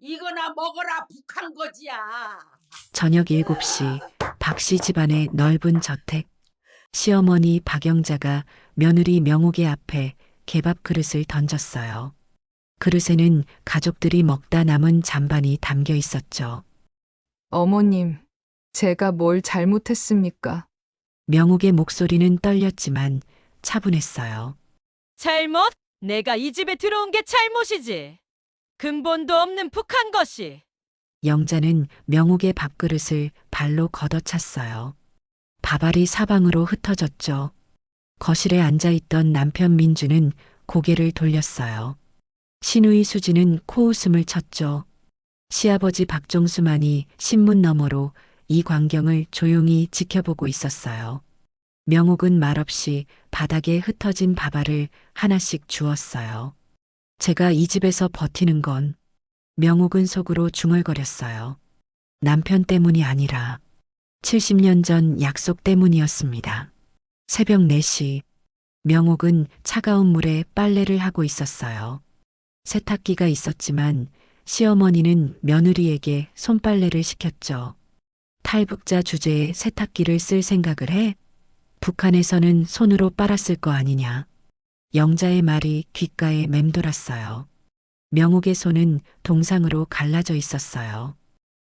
이거나 먹어라 북한 거지야. 저녁 7시 박씨 집안의 넓은 저택. 시어머니 박영자가 며느리 명옥의 앞에 개밥 그릇을 던졌어요. 그릇에는 가족들이 먹다 남은 잔반이 담겨 있었죠. 어머님, 제가 뭘 잘못했습니까? 명옥의 목소리는 떨렸지만 차분했어요. 잘못? 내가 이 집에 들어온 게 잘못이지. 근본도 없는 북한 것이. 영자는 명옥의 밥그릇을 발로 걷어찼어요. 밥알이 사방으로 흩어졌죠. 거실에 앉아있던 남편 민주는 고개를 돌렸어요. 시누이 수지는 코웃음을 쳤죠. 시아버지 박종수만이 신문 너머로 이 광경을 조용히 지켜보고 있었어요. 명옥은 말없이 바닥에 흩어진 밥알을 하나씩 주었어요. 제가 이 집에서 버티는 건 명옥은 속으로 중얼거렸어요. 남편 때문이 아니라 70년 전 약속 때문이었습니다. 새벽 4시 명옥은 차가운 물에 빨래를 하고 있었어요. 세탁기가 있었지만 시어머니는 며느리에게 손빨래를 시켰죠. 탈북자 주제에 세탁기를 쓸 생각을 해? 북한에서는 손으로 빨았을 거 아니냐. 영자의 말이 귓가에 맴돌았어요. 명옥의 손은 동상으로 갈라져 있었어요.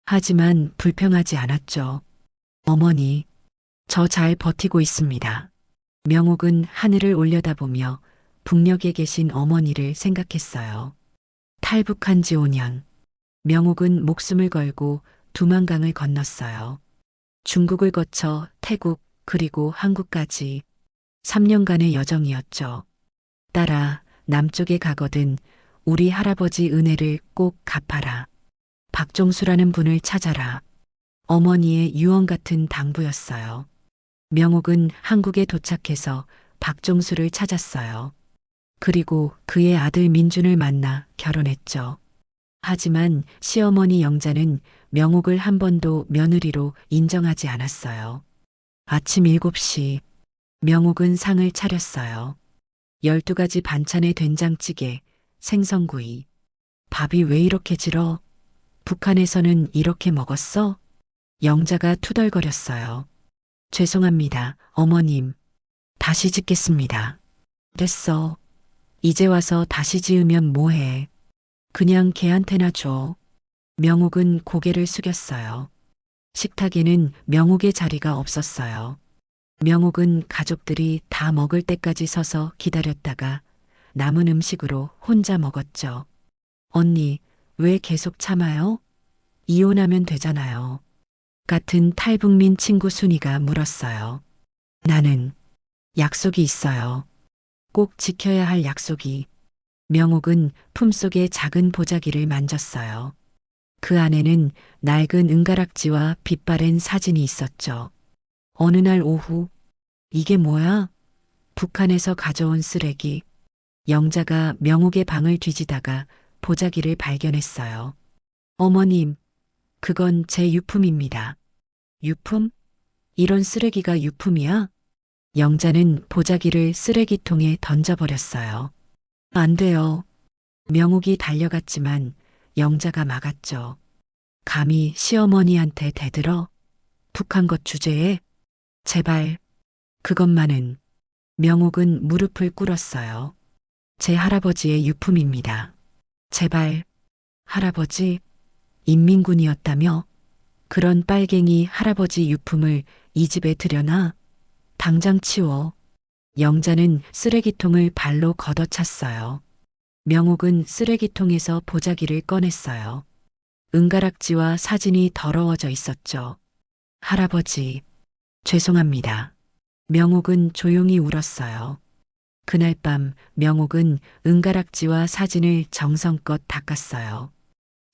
하지만 불평하지 않았죠. 어머니, 저 잘 버티고 있습니다. 명옥은 하늘을 올려다보며 북녘에 계신 어머니를 생각했어요. 탈북한 지 5년. 명옥은 목숨을 걸고 두만강을 건넜어요. 중국을 거쳐 태국 그리고 한국까지 3년간의 여정이었죠. 딸아, 남쪽에 가거든 우리 할아버지 은혜를 꼭 갚아라. 박종수라는 분을 찾아라. 어머니의 유언 같은 당부였어요. 명옥은 한국에 도착해서 박종수를 찾았어요. 그리고 그의 아들 민준을 만나 결혼했죠. 하지만 시어머니 영자는 명옥을 한 번도 며느리로 인정하지 않았어요. 아침 7시 명옥은 상을 차렸어요. 12가지 반찬의 된장찌개, 생선구이. 밥이 왜 이렇게 질어? 북한에서는 이렇게 먹었어? 영자가 투덜거렸어요. 죄송합니다, 어머님. 다시 짓겠습니다. 됐어. 이제 와서 다시 지으면 뭐해. 그냥 걔한테나 줘. 명옥은 고개를 숙였어요. 식탁에는 명옥의 자리가 없었어요. 명옥은 가족들이 다 먹을 때까지 서서 기다렸다가 남은 음식으로 혼자 먹었죠. 언니, 왜 계속 참아요? 이혼하면 되잖아요. 같은 탈북민 친구 순이가 물었어요. 나는 약속이 있어요. 꼭 지켜야 할 약속이. 명옥은 품속의 작은 보자기를 만졌어요. 그 안에는 낡은 은가락지와 빛바랜 사진이 있었죠. 어느 날 오후, 이게 뭐야? 북한에서 가져온 쓰레기. 영자가 명옥의 방을 뒤지다가 보자기를 발견했어요. 어머님, 그건 제 유품입니다. 유품? 이런 쓰레기가 유품이야? 영자는 보자기를 쓰레기통에 던져버렸어요. 안 돼요. 명옥이 달려갔지만 영자가 막았죠. 감히 시어머니한테 대들어? 북한 것 주제에? 제발, 그것만은. 명옥은 무릎을 꿇었어요. 제 할아버지의 유품입니다. 제발, 할아버지, 인민군이었다며? 그런 빨갱이 할아버지 유품을 이 집에 들여놔? 당장 치워. 영자는 쓰레기통을 발로 걷어찼어요. 명옥은 쓰레기통에서 보자기를 꺼냈어요. 은가락지와 사진이 더러워져 있었죠. 할아버지, 죄송합니다. 명옥은 조용히 울었어요. 그날 밤 명옥은 은가락지와 사진을 정성껏 닦았어요.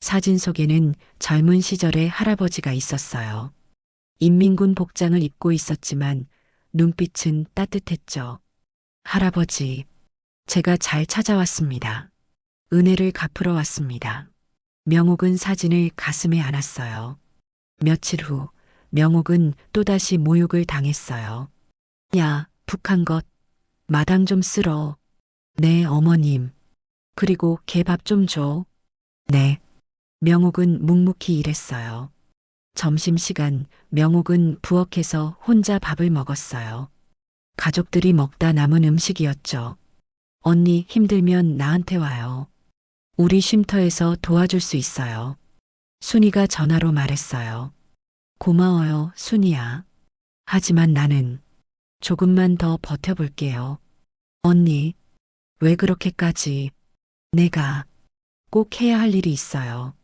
사진 속에는 젊은 시절의 할아버지가 있었어요. 인민군 복장을 입고 있었지만 눈빛은 따뜻했죠. 할아버지, 제가 잘 찾아왔습니다. 은혜를 갚으러 왔습니다. 명옥은 사진을 가슴에 안았어요. 며칠 후 명옥은 또다시 모욕을 당했어요. 야, 북한 것, 마당 좀 쓸어. 네, 어머님. 그리고 개 밥 좀 줘. 네. 명옥은 묵묵히 일했어요. 점심시간 명옥은 부엌에서 혼자 밥을 먹었어요. 가족들이 먹다 남은 음식이었죠. 언니 힘들면 나한테 와요. 우리 쉼터에서 도와줄 수 있어요. 순이가 전화로 말했어요. 고마워요, 순이야. 하지만 나는 조금만 더 버텨볼게요. 언니, 왜 그렇게까지? 내가 꼭 해야 할 일이 있어요.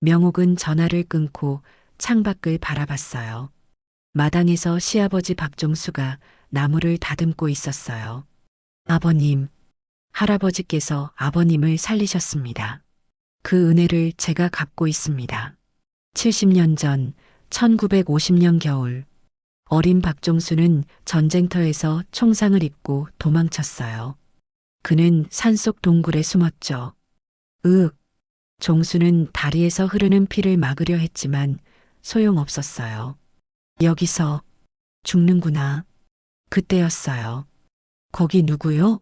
명옥은 전화를 끊고 창밖을 바라봤어요. 마당에서 시아버지 박종수가 나무를 다듬고 있었어요. 아버님, 할아버지께서 아버님을 살리셨습니다. 그 은혜를 제가 갚고 있습니다. 70년 전 1950년 겨울 어린 박종수는 전쟁터에서 총상을 입고 도망쳤어요. 그는 산속 동굴에 숨었죠. 종수는 다리에서 흐르는 피를 막으려 했지만 소용없었어요. 여기서 죽는구나. 그때였어요. 거기 누구요?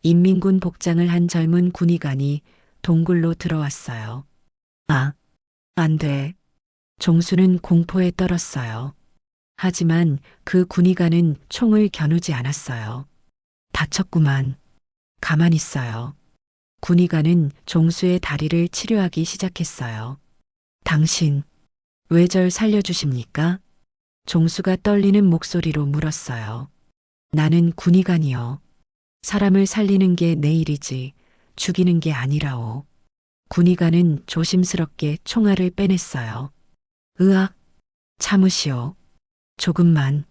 인민군 복장을 한 젊은 군의관이 동굴로 들어왔어요. 안 돼. 종수는 공포에 떨었어요. 하지만 그 군의관은 총을 겨누지 않았어요. 다쳤구만. 가만 있어요. 군의관은 종수의 다리를 치료하기 시작했어요. 당신, 왜 절 살려주십니까? 종수가 떨리는 목소리로 물었어요. 나는 군의관이요. 사람을 살리는 게 내 일이지 죽이는 게 아니라오. 군의관은 조심스럽게 총알을 빼냈어요. 참으시오. 조금만.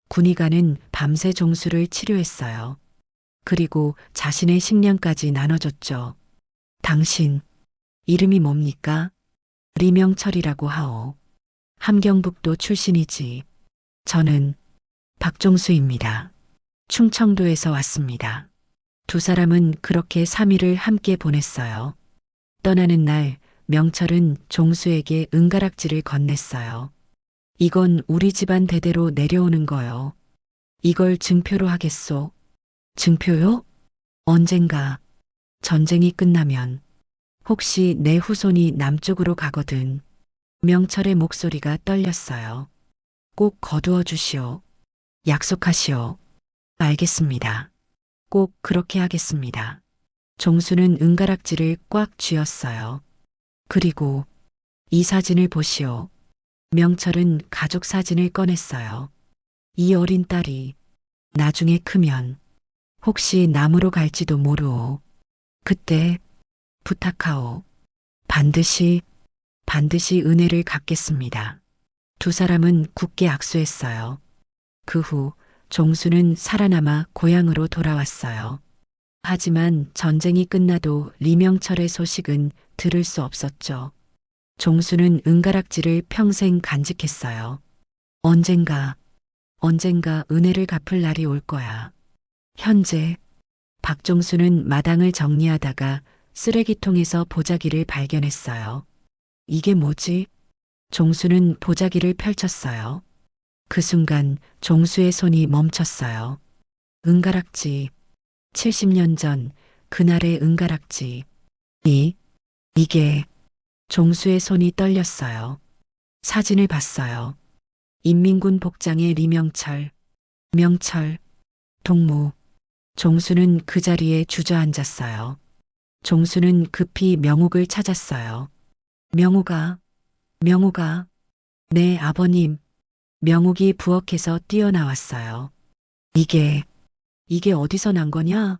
군의관은 밤새 종수를 치료했어요. 그리고 자신의 식량까지 나눠줬죠. 당신, 이름이 뭡니까? 리명철이라고 하오. 함경북도 출신이지. 저는 박종수입니다. 충청도에서 왔습니다. 두 사람은 그렇게 3일을 함께 보냈어요. 떠나는 날 명철은 종수에게 은가락지를 건넸어요. 이건 우리 집안 대대로 내려오는 거요. 이걸 증표로 하겠소. 증표요? 언젠가 전쟁이 끝나면 혹시 내 후손이 남쪽으로 가거든. 명철의 목소리가 떨렸어요. 꼭 거두어 주시오. 약속하시오. 알겠습니다. 꼭 그렇게 하겠습니다. 종수는 은가락지를 꽉 쥐었어요. 그리고 이 사진을 보시오. 명철은 가족 사진을 꺼냈어요. 이 어린 딸이 나중에 크면 혹시 남으로 갈지도 모르오. 그때 부탁하오. 반드시 은혜를 갚겠습니다. 두 사람은 굳게 악수했어요. 그 후 종수는 살아남아 고향으로 돌아왔어요. 하지만 전쟁이 끝나도 리명철의 소식은 들을 수 없었죠. 종수는 은가락지를 평생 간직했어요. 언젠가 은혜를 갚을 날이 올 거야. 현재 박종수는 마당을 정리하다가 쓰레기통에서 보자기를 발견했어요. 이게 뭐지? 종수는 보자기를 펼쳤어요. 그 순간 종수의 손이 멈췄어요. 은가락지. 70년 전 그날의 은가락지. 이게 종수의 손이 떨렸어요. 사진을 봤어요. 인민군 복장의 리명철, 명철, 동무. 종수는 그 자리에 주저앉았어요. 종수는 급히 명옥을 찾았어요. 명옥아. 네, 아버님. 명옥이 부엌에서 뛰어나왔어요. 이게 어디서 난 거냐?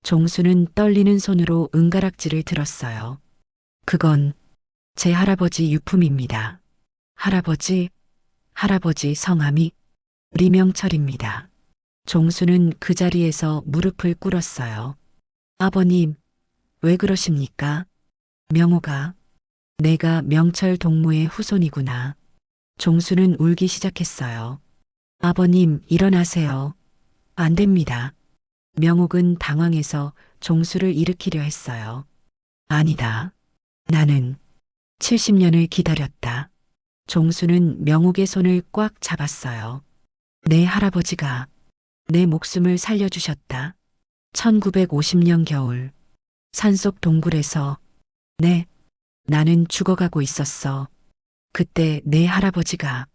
종수는 떨리는 손으로 은가락지를 들었어요. 그건 제 할아버지 유품입니다. 할아버지 성함이 리명철입니다. 종수는 그 자리에서 무릎을 꿇었어요. 아버님, 왜 그러십니까? 명옥아, 내가 명철 동무의 후손이구나. 종수는 울기 시작했어요. 아버님, 일어나세요. 안 됩니다. 명옥은 당황해서 종수를 일으키려 했어요. 아니다. 나는 70년을 기다렸다. 종수는 명옥의 손을 꽉 잡았어요. 내 할아버지가 내 목숨을 살려주셨다. 1950년 겨울 산속 동굴에서 내 나는 죽어가고 있었어. 그때 내 할아버지가,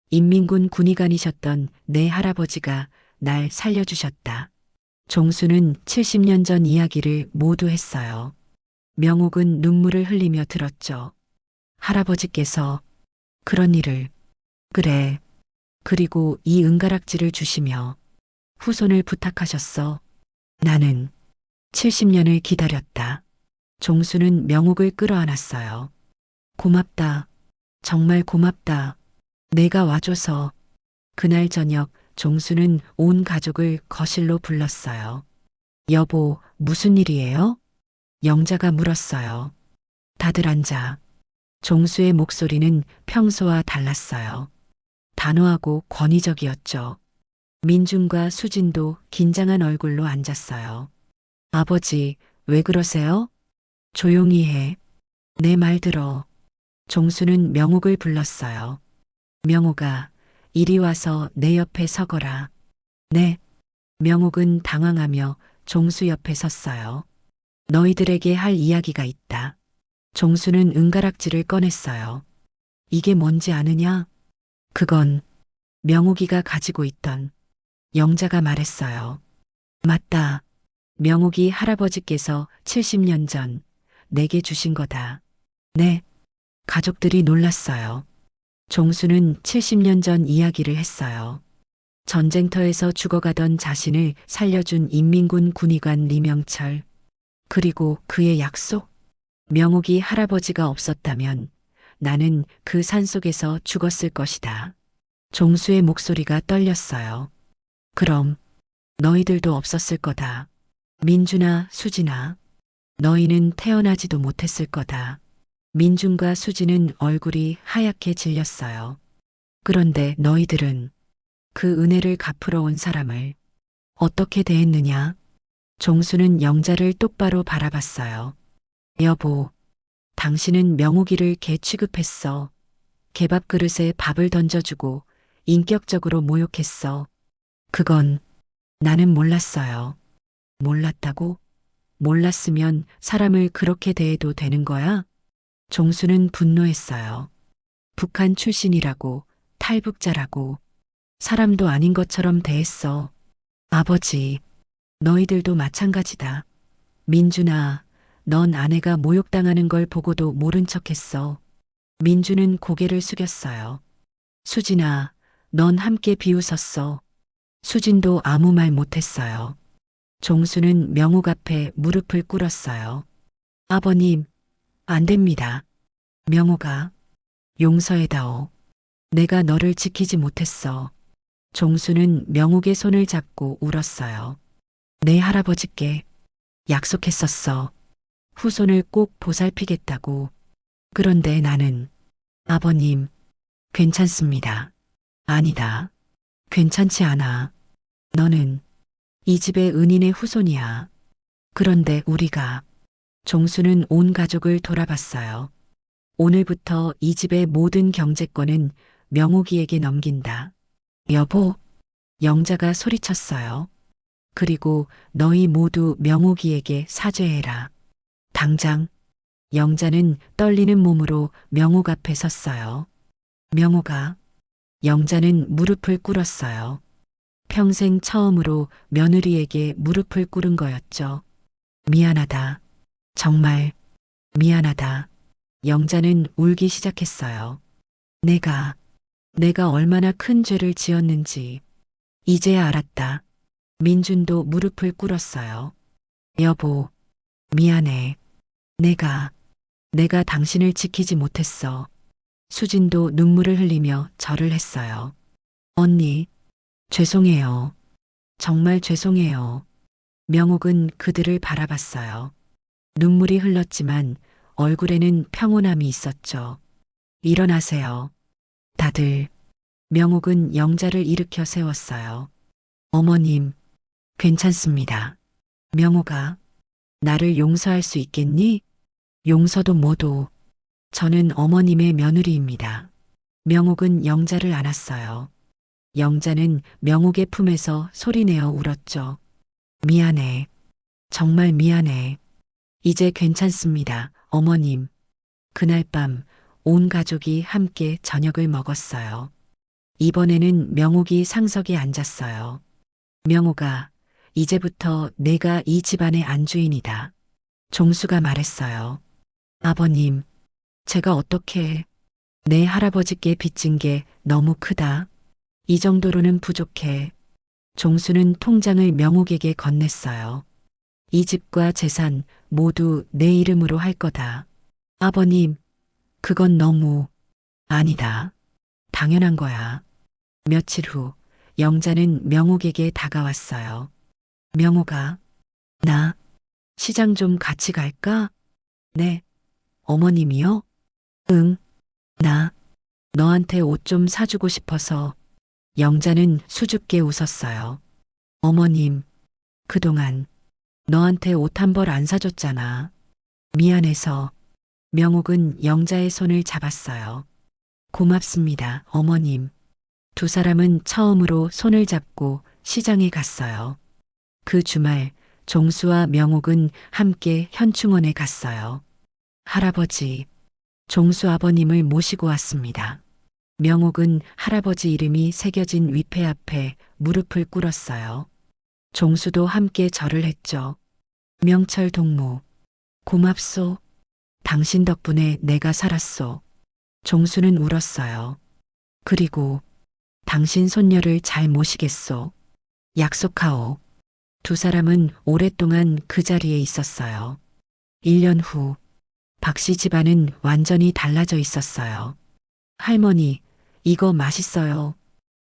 인민군 군의관이셨던 내 할아버지가 날 살려주셨다. 종수는 70년 전 이야기를 모두 했어요. 명옥은 눈물을 흘리며 들었죠. 할아버지께서 그런 일을, 그래. 그리고 이 은가락지를 주시며 후손을 부탁하셨어. 나는 70년을 기다렸다. 종수는 명옥을 끌어안았어요. 고맙다. 정말 고맙다. 내가 와줘서. 그날 저녁 종수는 온 가족을 거실로 불렀어요. 여보, 무슨 일이에요? 영자가 물었어요. 다들 앉아. 종수의 목소리는 평소와 달랐어요. 단호하고 권위적이었죠. 민준과 수진도 긴장한 얼굴로 앉았어요. 아버지, 왜 그러세요? 조용히 해. 내 말 들어. 종수는 명옥을 불렀어요. 명옥아, 이리 와서 내 옆에 서거라. 네. 명옥은 당황하며 종수 옆에 섰어요. 너희들에게 할 이야기가 있다. 종수는 은가락지를 꺼냈어요. 이게 뭔지 아느냐? 그건 명옥이가 가지고 있던. 영자가 말했어요. 맞다. 명옥이 할아버지께서 70년 전 내게 주신 거다. 네. 가족들이 놀랐어요. 종수는 70년 전 이야기를 했어요. 전쟁터에서 죽어가던 자신을 살려준 인민군 군의관 리명철. 그리고 그의 약속. 명옥이 할아버지가 없었다면 나는 그 산속에서 죽었을 것이다. 종수의 목소리가 떨렸어요. 그럼 너희들도 없었을 거다. 민준아, 수진아. 너희는 태어나지도 못했을 거다. 민준과 수진은 얼굴이 하얗게 질렸어요. 그런데 너희들은 그 은혜를 갚으러 온 사람을 어떻게 대했느냐? 종수는 영자를 똑바로 바라봤어요. 여보, 당신은 명옥이를 개 취급했어. 개밥 그릇에 밥을 던져주고 인격적으로 모욕했어. 그건 나는 몰랐어요. 몰랐다고? 몰랐으면 사람을 그렇게 대해도 되는 거야? 종수는 분노했어요. 북한 출신이라고, 탈북자라고, 사람도 아닌 것처럼 대했어. 아버지, 너희들도 마찬가지다. 민준아, 넌 아내가 모욕당하는 걸 보고도 모른 척했어. 민준은 고개를 숙였어요. 수진아, 넌 함께 비웃었어. 수진도 아무 말 못했어요. 종수는 명옥 앞에 무릎을 꿇었어요. 아버님, 안 됩니다. 명옥아, 용서해다오. 내가 너를 지키지 못했어. 종수는 명옥의 손을 잡고 울었어요. 내 할아버지께 약속했었어. 후손을 꼭 보살피겠다고. 그런데 나는, 아버님, 괜찮습니다. 아니다. 괜찮지 않아. 너는 이 집의 은인의 후손이야. 그런데 우리가, 종수는 온 가족을 돌아봤어요. 오늘부터 이 집의 모든 경제권은 명옥이에게 넘긴다. 여보, 영자가 소리쳤어요. 그리고 너희 모두 명옥이에게 사죄해라. 당장. 영자는 떨리는 몸으로 명옥 앞에 섰어요. 명옥아. 영자는 무릎을 꿇었어요. 평생 처음으로 며느리에게 무릎을 꿇은 거였죠. 미안하다. 정말 미안하다. 영자는 울기 시작했어요. 내가 얼마나 큰 죄를 지었는지 이제야 알았다. 민준도 무릎을 꿇었어요. 여보, 미안해. 내가 당신을 지키지 못했어. 수진도 눈물을 흘리며 절을 했어요. 언니, 죄송해요. 정말 죄송해요. 명옥은 그들을 바라봤어요. 눈물이 흘렀지만 얼굴에는 평온함이 있었죠. 일어나세요. 다들. 명옥은 영자를 일으켜 세웠어요. 어머님, 괜찮습니다. 명옥아, 나를 용서할 수 있겠니? 용서도 뭐도. 저는 어머님의 며느리입니다. 명옥은 영자를 안았어요. 영자는 명옥의 품에서 소리내어 울었죠. 미안해. 정말 미안해. 이제 괜찮습니다, 어머님. 그날 밤 온 가족이 함께 저녁을 먹었어요. 이번에는 명옥이 상석에 앉았어요. 명옥아, 이제부터 내가 이 집안의 안주인이다. 종수가 말했어요. 아버님, 제가 어떻게 내 할아버지께 빚진 게 너무 크다. 이 정도로는 부족해. 종수는 통장을 명옥에게 건넸어요. 이 집과 재산 모두 내 이름으로 할 거다. 아버님, 그건 너무 아니다. 당연한 거야. 며칠 후 영자는 명옥에게 다가왔어요. 명옥아, 나 시장 좀 같이 갈까? 네. 어머님이요? 응. 나 너한테 옷 좀 사주고 싶어서. 영자는 수줍게 웃었어요. 어머님, 그동안 너한테 옷 한 벌 안 사줬잖아. 미안해서. 명옥은 영자의 손을 잡았어요. 고맙습니다, 어머님. 두 사람은 처음으로 손을 잡고 시장에 갔어요. 그 주말 종수와 명옥은 함께 현충원에 갔어요. 할아버지, 종수 아버님을 모시고 왔습니다. 명옥은 할아버지 이름이 새겨진 위패 앞에 무릎을 꿇었어요. 종수도 함께 절을 했죠. 명철 동무, 고맙소. 당신 덕분에 내가 살았소. 종수는 울었어요. 그리고 당신 손녀를 잘 모시겠소. 약속하오. 두 사람은 오랫동안 그 자리에 있었어요. 1년 후 박씨 집안은 완전히 달라져 있었어요. 할머니, 이거 맛있어요.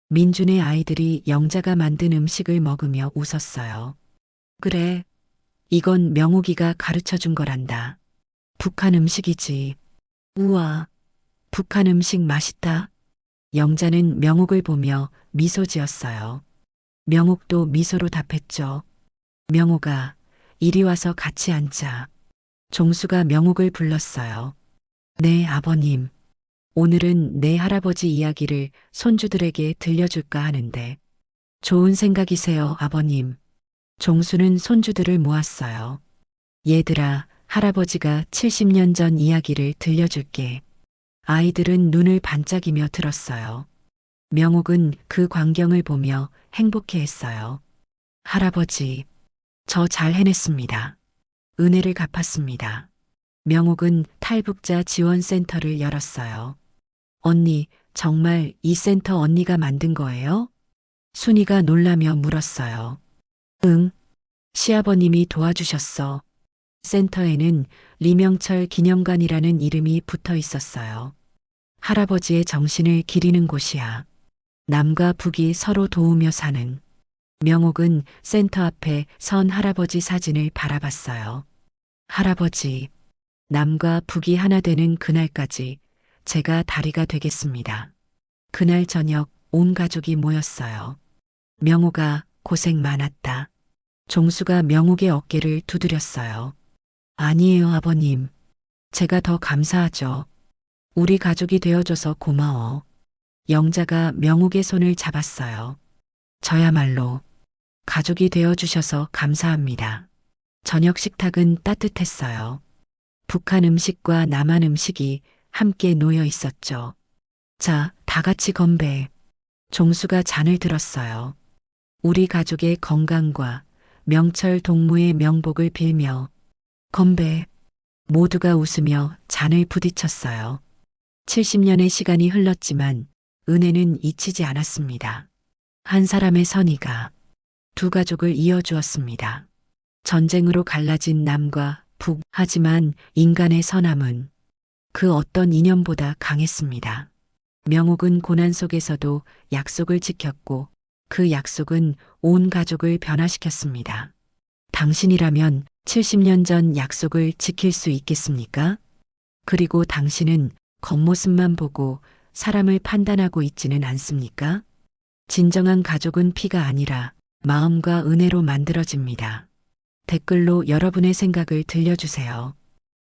민준의 아이들이 영자가 만든 음식을 먹으며 웃었어요. 그래, 이건 명옥이가 가르쳐 준 거란다. 북한 음식이지. 우와, 북한 음식 맛있다. 영자는 명옥을 보며 미소 지었어요. 명옥도 미소로 답했죠. 명옥아, 이리 와서 같이 앉자. 종수가 명옥을 불렀어요. 네, 아버님. 오늘은 내 할아버지 이야기를 손주들에게 들려줄까 하는데. 좋은 생각이세요, 아버님. 종수는 손주들을 모았어요. 얘들아, 할아버지가 70년 전 이야기를 들려줄게. 아이들은 눈을 반짝이며 들었어요. 명옥은 그 광경을 보며 행복해했어요. 할아버지, 저 잘 해냈습니다. 은혜를 갚았습니다. 명옥은 탈북자 지원센터를 열었어요. 언니, 정말 이 센터 언니가 만든 거예요? 순이가 놀라며 물었어요. 응, 시아버님이 도와주셨어. 센터에는 리명철 기념관이라는 이름이 붙어 있었어요. 할아버지의 정신을 기리는 곳이야. 남과 북이 서로 도우며 사는. 명옥은 센터 앞에 선 할아버지 사진을 바라봤어요. 할아버지, 남과 북이 하나 되는 그날까지 제가 다리가 되겠습니다. 그날 저녁 온 가족이 모였어요. 명옥아, 고생 많았다. 종수가 명옥의 어깨를 두드렸어요. 아니에요, 아버님. 제가 더 감사하죠. 우리 가족이 되어줘서 고마워. 영자가 명옥의 손을 잡았어요. 저야말로 가족이 되어주셔서 감사합니다. 저녁 식탁은 따뜻했어요. 북한 음식과 남한 음식이 함께 놓여 있었죠. 자, 다 같이 건배. 종수가 잔을 들었어요. 우리 가족의 건강과 명철 동무의 명복을 빌며 건배. 모두가 웃으며 잔을 부딪혔어요. 70년의 시간이 흘렀지만 은혜는 잊히지 않았습니다. 한 사람의 선의가 두 가족을 이어주었습니다. 전쟁으로 갈라진 남과 북, 하지만 인간의 선함은 그 어떤 인연보다 강했습니다. 명옥은 고난 속에서도 약속을 지켰고 그 약속은 온 가족을 변화시켰습니다. 당신이라면 70년 전 약속을 지킬 수 있겠습니까? 그리고 당신은 겉모습만 보고 사람을 판단하고 있지는 않습니까? 진정한 가족은 피가 아니라 마음과 은혜로 만들어집니다. 댓글로 여러분의 생각을 들려주세요.